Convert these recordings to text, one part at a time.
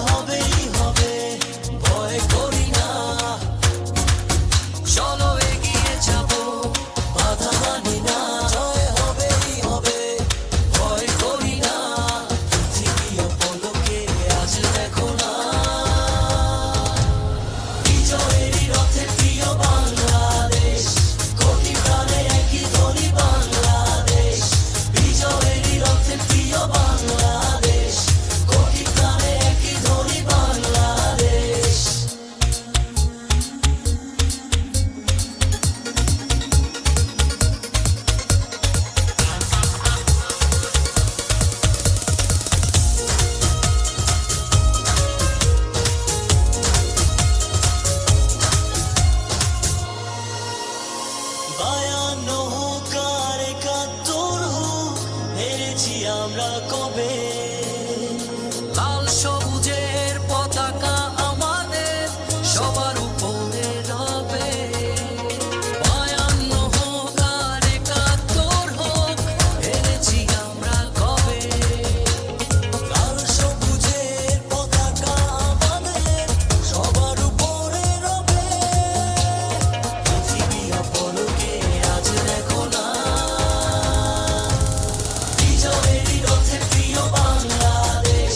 হবেই হবে, ভয় করি না। চলো এগিয়ে যাবো, বাধা মানি না। জয় হবেই হবে, ভয় করি না। পৃথিবী অপলকে আজ দেখো না, বিজয়েরই রথে প্রিয় বাংলাদেশ, কোটি প্রাণে একই ধ্বনি বাংলাদেশ। বিজয়েরই রথে প্রিয় বাংলাদেশ, কোটি প্রাণে একই ধ্বনি বাংলাদেশ। বায়ান্ন হোক আর ৭১ হোক, হেরেছি আমরা কবে? লাল সবুজের পতাকা আমাদের সবার উপরে রবে। বায়ান্ন হোক আর ৭১ হোক, হেরেছি আমরা কবে? লাল সবুজের পতাকা আমাদের সবার উপরে রবে। পৃথিবী অপলকে আজ দেখো না, বিজয়েরই রথে প্রিয় বাংলাদেশ,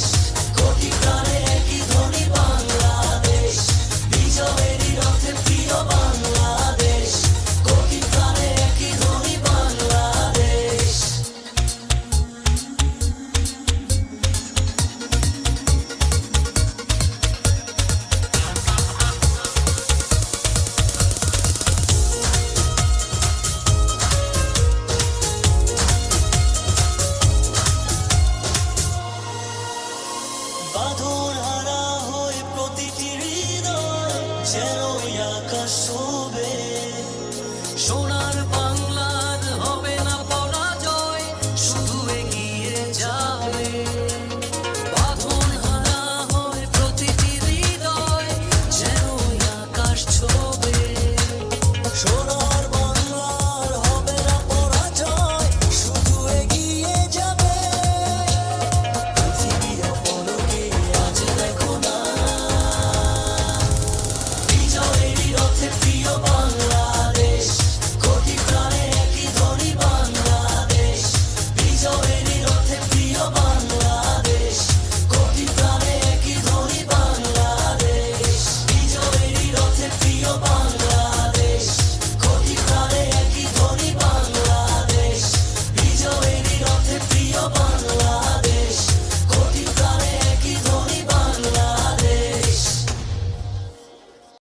কোটি প্রাণে একই ধ্বনি বাংলাদেশ। বিজয়েরই রথে প্রিয় বাংলাদেশ, কোটি প্রাণে একই ধ্বনি বাংলাদেশ। বাঁধন হারা হয়ে প্রতিটি হৃদয় যেন